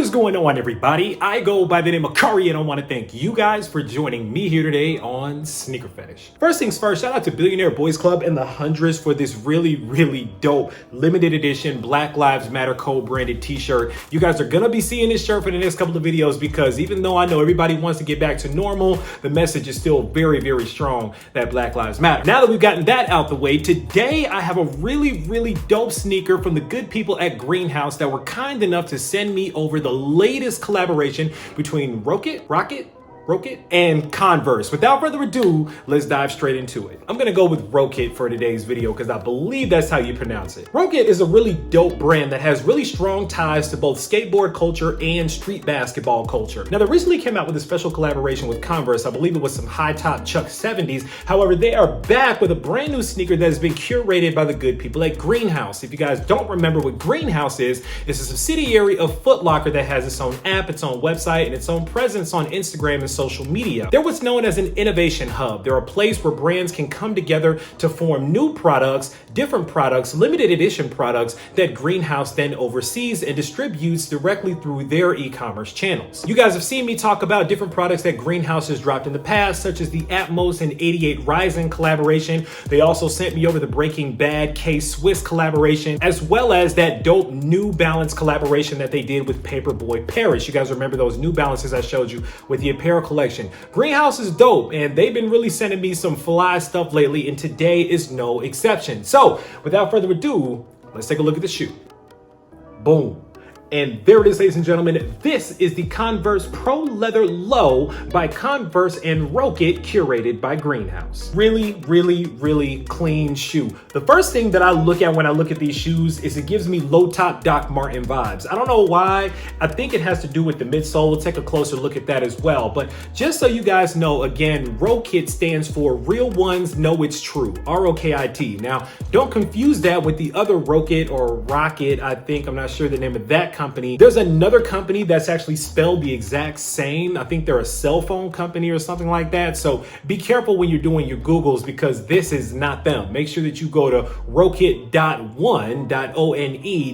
is going on, everybody? I go by the name of Kari, and I want to thank you guys for joining me here today on Sneaker Fetish. First things first, shout out to Billionaire Boys Club and the Hundreds for this really dope limited edition Black Lives Matter co-branded t-shirt. You guys are gonna be seeing this shirt for the next couple of videos because even though I know everybody wants to get back to normal, the message is still very strong that Black Lives Matter. Now that we've gotten that out the way, today I have a really dope sneaker from the good people at Greenhouse that were kind enough to send me over the latest collaboration between Rocket, and Converse. Without further ado, let's dive straight into it. I'm gonna go with Rocket for today's video because I believe that's how you pronounce it. Rocket is a really dope brand that has really strong ties to both skateboard culture and street basketball culture. Now, they recently came out with a special collaboration with Converse. I believe it was some high top Chuck 70s. However, they are back with a brand new sneaker that has been curated by the good people at Greenhouse. If you guys don't remember what Greenhouse is, it's a subsidiary of Foot Locker that has its own app, its own website, and its own presence on Instagram and social media. They're what's known as an innovation hub. They're a place where brands can come together to form new products, different products, limited edition products that Greenhouse then oversees and distributes directly through their e-commerce channels. You guys have seen me talk about different products that Greenhouse has dropped in the past, such as the Atmos and 88 Ryzen collaboration. They also sent me over the Breaking Bad K-Swiss collaboration, as well as that dope New Balance collaboration that they did with Paperboy Paris. You guys remember those New Balances I showed you with the apparel collection. Greenhouse is dope, and they've been really sending me some fly stuff lately, and today is no exception. So, without further ado, let's take a look at the shoe. Boom. And there it is, ladies and gentlemen. This is the Converse Pro Leather Low by Converse and Rocket, curated by Greenhouse. Really clean shoe. The first thing that I look at when I look at these shoes is it gives me low top Doc Martin vibes. I don't know why. I think it has to do with the midsole. We'll take a closer look at that as well. But just so you guys know, again, Rocket stands for Real Ones Know It's True, R-O-K-I-T. Now, don't confuse that with the other Rocket or Rocket, I think. I'm not sure the name of that company. There's another company that's actually spelled the exact same. I think they're a cell phone company or something like that. So be careful when you're doing your Googles because this is not them. Make sure that you go to rocket.one.one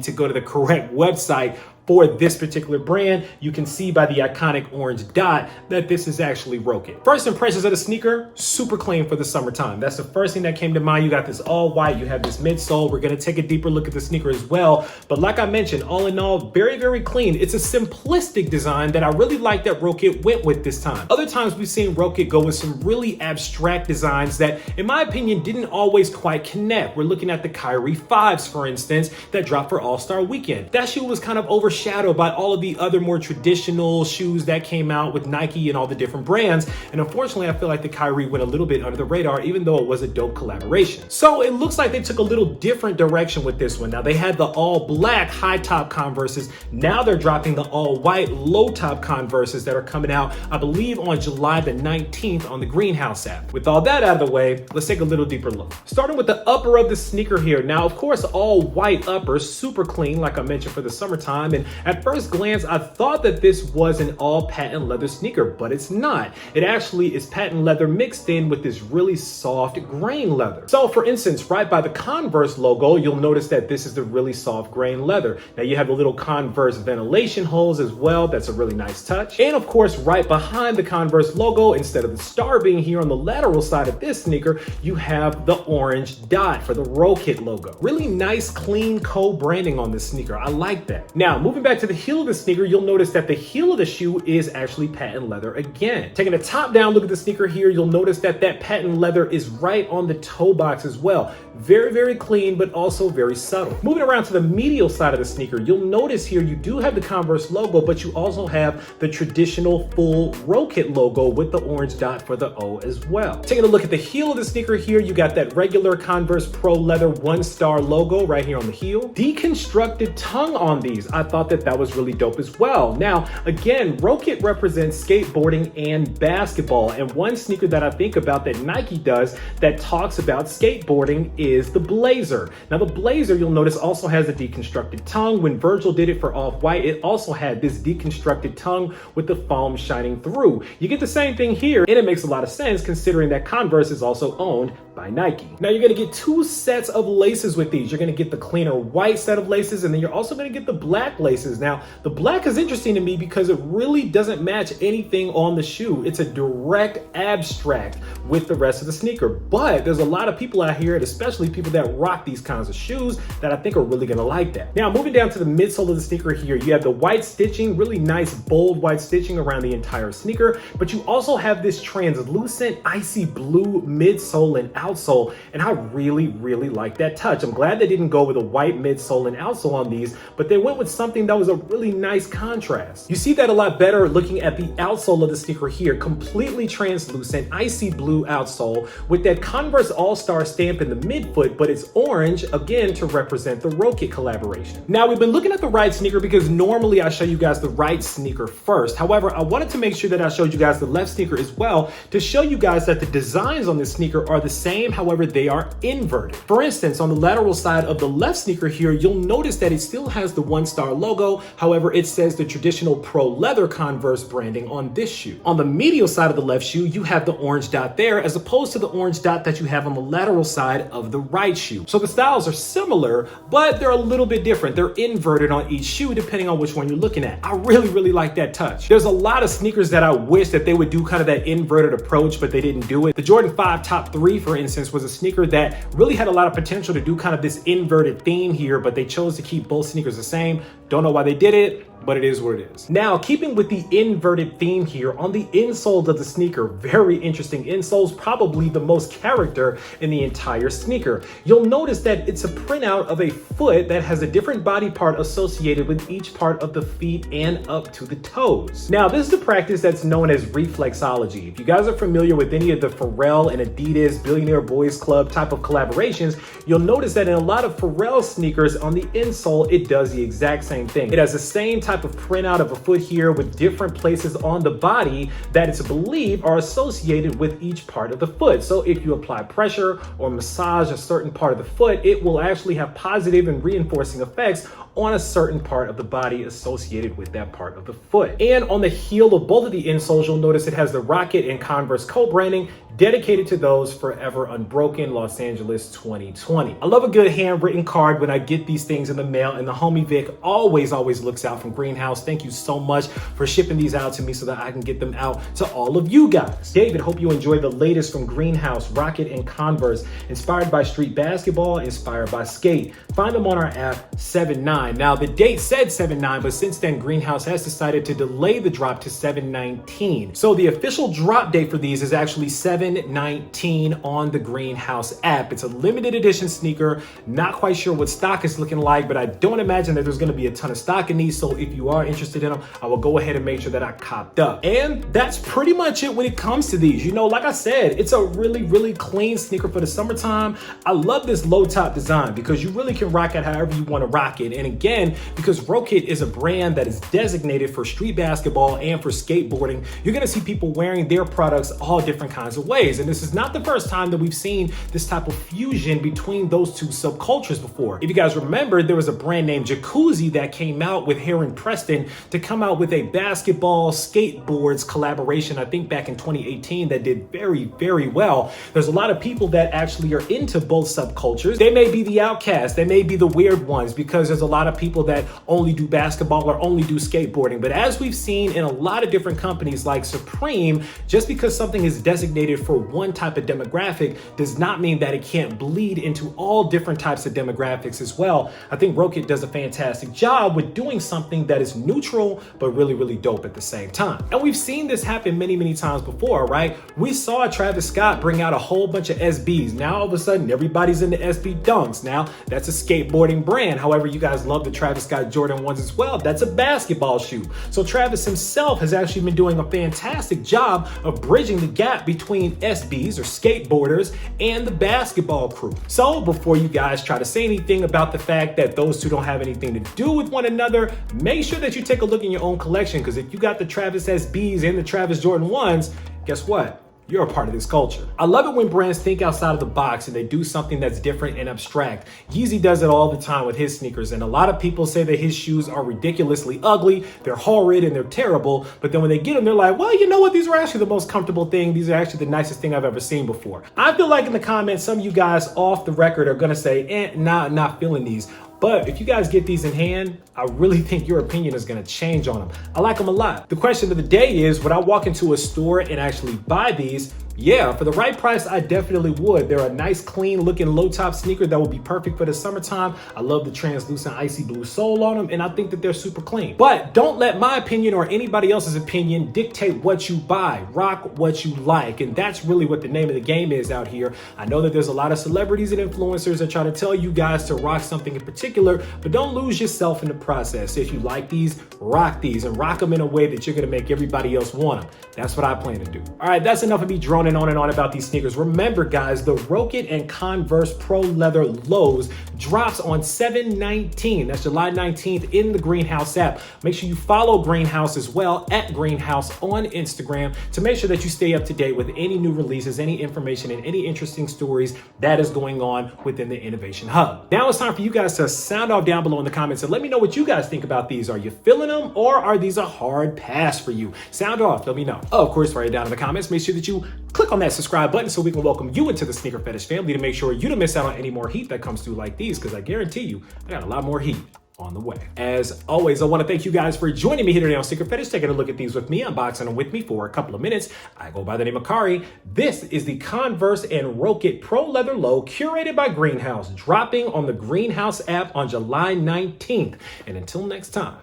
to go to the correct website for this particular brand. You can see by the iconic orange dot that this is actually Rocket. First impressions of the sneaker, super clean for the summertime. That's the first thing that came to mind. You got this all white, you have this midsole. We're gonna take a deeper look at the sneaker as well. But like I mentioned, all in all, very clean. It's a simplistic design that I really like that Rocket went with this time. Other times we've seen Rocket go with some really abstract designs that, in my opinion, didn't always quite connect. We're looking at the Kyrie 5s, for instance, that dropped for All-Star Weekend. That shoe was kind of overshadowed by all of the other more traditional shoes that came out with Nike and all the different brands. And unfortunately, I feel like the Kyrie went a little bit under the radar, even though it was a dope collaboration. So it looks like they took a little different direction with this one. Now they had the all black high top Converses. Now they're dropping the all white low top Converses that are coming out, I believe, on July the 19th on the Greenhouse app. With all that out of the way, let's take a little deeper look. Starting with the upper of the sneaker here. Now, of course, all white upper, super clean, like I mentioned, for the summertime. And at first glance, I thought that this was an all patent leather sneaker, but it's not. It actually is patent leather mixed in with this really soft grain leather. So for instance, right by the Converse logo, you'll notice that this is the really soft grain leather. Now you have the little Converse ventilation holes as well. That's a really nice touch. And of course, right behind the Converse logo, instead of the star being here on the lateral side of this sneaker, you have the orange dot for the Rocket logo. Really nice, clean co-branding on this sneaker. I like that. Now, moving back to the heel of the sneaker, you'll notice that the heel of the shoe is actually patent leather again. Taking a top down look at the sneaker here, you'll notice that that patent leather is right on the toe box as well. Very clean, but also very subtle. Moving around to the medial side of the sneaker, you'll notice here you do have the Converse logo, but you also have the traditional full Rocket logo with the orange dot for the O as well. Taking a look at the heel of the sneaker here, you got that regular Converse Pro Leather 1-star logo right here on the heel. Deconstructed tongue on these. I thought that was really dope as well. Now, again, Rocket represents skateboarding and basketball, and one sneaker that I think about that Nike does that talks about skateboarding is the Blazer. Now, the Blazer, you'll notice, also has a deconstructed tongue. When Virgil did it for Off-White, it also had this deconstructed tongue with the foam shining through. You get the same thing here, and it makes a lot of sense considering that Converse is also owned by Nike. bulky. Now you're gonna get 2 sets of laces with these. You're gonna get the cleaner white set of laces, and then you're also gonna get the black laces. Now, the black is interesting to me because it really doesn't match anything on the shoe. It's a direct abstract with the rest of the sneaker. But there's a lot of people out here, and especially people that rock these kinds of shoes, that I think are really gonna like that. Now, moving down to the midsole of the sneaker here, you have the white stitching, really nice, bold white stitching around the entire sneaker, but you also have this translucent, icy blue midsole and outsole, and I really, really like that touch. I'm glad they didn't go with a white midsole and outsole on these, but they went with something that was a really nice contrast. You see that a lot better looking at the outsole of the sneaker here, completely translucent, icy blue outsole with that Converse All-Star stamp in the midfoot, but it's orange, again, to represent the Rocket collaboration. Now, we've been looking at the right sneaker because normally I show you guys the right sneaker first. However, I wanted to make sure that I showed you guys the left sneaker as well to show you guys that the designs on this sneaker are the same, however, they are inverted. For instance, on the lateral side of the left sneaker here, you'll notice that it still has the 1-star logo. However, it says the traditional pro leather Converse branding on this shoe. On the medial side of the left shoe, you have the orange dot there as opposed to the orange dot that you have on the lateral side of the right shoe. So the styles are similar, but they're a little bit different. They're inverted on each shoe depending on which one you're looking at. I really, really like that touch. There's a lot of sneakers that I wish that they would do kind of that inverted approach, but they didn't do it. The Jordan 5 Top 3, for instance, was a sneaker that really had a lot of potential to do kind of this inverted theme here, but they chose to keep both sneakers the same. Don't know why they did it, but it is what it is. Now, keeping with the inverted theme here, on the insole of the sneaker, very interesting insoles, probably the most character in the entire sneaker. You'll notice that it's a printout of a foot that has a different body part associated with each part of the feet and up to the toes. Now, this is a practice that's known as reflexology. If you guys are familiar with any of the Pharrell and Adidas Billionaire Boys Club type of collaborations, you'll notice that in a lot of Pharrell sneakers on the insole, it does the exact same thing. It has the same type of printout of a foot here with different places on the body that it's believed are associated with each part of the foot. So if you apply pressure or massage a certain part of the foot, it will actually have positive and reinforcing effects on a certain part of the body associated with that part of the foot. And on the heel of both of the insoles, you'll notice it has the Rocket and Converse co-branding dedicated to those forever unbroken Los Angeles 2020. I love a good handwritten card when I get these things in the mail, and the homie Vic always looks out from Greenhouse. Thank you so much for shipping these out to me so that I can get them out to all of you guys. David, hope you enjoy the latest from Greenhouse, Rocket, and Converse, inspired by street basketball, inspired by skate. Find them on our app 7/9. Now, the date said 7/9, but since then, Greenhouse has decided to delay the drop to 7/19. So the official drop date for these is actually 7/19 on the Greenhouse app. It's a limited edition sneaker. Not quite sure what stock is looking like, but I don't imagine that there's going to be a ton of stock in these. So if you are interested in them, I will go ahead and make sure that I copped up. And that's pretty much it when it comes to these. You know, like I said, it's a really, really clean sneaker for the summertime. I love this low top design because you really can rock it however you want to rock it. And again, because Rocket is a brand that is designated for street basketball and for skateboarding, you're going to see people wearing their products all different kinds of ways. And this is not the first time that we've seen this type of fusion between those two subcultures before. If you guys remember, there was a brand named Jacuzzi that came out with Heron Preston to come out with a basketball skateboards collaboration, I think back in 2018, that did very, very well. There's a lot of people that actually are into both subcultures. They may be the outcasts, they may be the weird ones, because there's a lot of people that only do basketball or only do skateboarding. But as we've seen in a lot of different companies like Supreme, just because something is designated for one type of demographic does not mean that it can't bleed into all different types of demographics as well. I think Rocket does a fantastic job with doing something that is neutral, but really, really dope at the same time. And we've seen this happen many, many times before, right? We saw Travis Scott bring out a whole bunch of SBs. Now, all of a sudden, everybody's into SB Dunks. Now, that's a skateboarding brand. However, you guys love the Travis Scott Jordan 1s as well. That's a basketball shoe. So Travis himself has actually been doing a fantastic job of bridging the gap between SBs or skateboarders and the basketball crew. So before you guys try to say anything about the fact that those two don't have anything to do with one another, make sure that you take a look in your own collection, because if you got the Travis SBs and the Travis Jordan 1s, guess what? you're a part of this culture. I love it when brands think outside of the box and they do something that's different and abstract. Yeezy does it all the time with his sneakers, and a lot of people say that his shoes are ridiculously ugly, they're horrid, and they're terrible, but then when they get them, they're like, well, you know what, these are actually the most comfortable thing, these are actually the nicest thing I've ever seen before. I feel like in the comments, some of you guys off the record are gonna say, nah, not feeling these. But if you guys get these in hand, I really think your opinion is gonna change on them. I like them a lot. The question of the day is, would I walk into a store and actually buy these? Yeah, for the right price, I definitely would. They're a nice, clean looking low top sneaker that will be perfect for the summertime. I love the translucent icy blue sole on them, and I think that they're super clean. But don't let my opinion or anybody else's opinion dictate what you buy. Rock what you like, and that's really what the name of the game is out here. I know that there's a lot of celebrities and influencers that try to tell you guys to rock something in particular, but don't lose yourself in the process. If you like these, rock these, and rock them in a way that you're gonna make everybody else want them. That's what I plan to do. All right, that's enough of me droning on and on about these sneakers. Remember, guys, the Rocket and Converse Pro Leather Lows drops on 7/19. That's July 19th in the Greenhouse app. Make sure you follow Greenhouse as well, at Greenhouse on Instagram, to make sure that you stay up to date with any new releases, any information, and any interesting stories that is going on within the Innovation Hub. Now it's time for you guys to sound off down below in the comments and let me know what you guys think about these. Are you feeling them, or are these a hard pass for you? Sound off, let me know. Of course, write it down in the comments. Make sure that you click on that subscribe button so we can welcome you into the Sneaker Fetish family, to make sure you don't miss out on any more heat that comes through like these, because I guarantee you, I got a lot more heat on the way. As always, I want to thank you guys for joining me here today on Sneaker Fetish, taking a look at these with me, unboxing them with me for a couple of minutes. I go by the name of Kari. This is the Converse and Rocket Pro Leather Low, curated by Greenhouse, dropping on the Greenhouse app on July 19th. And until next time,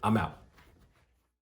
I'm out.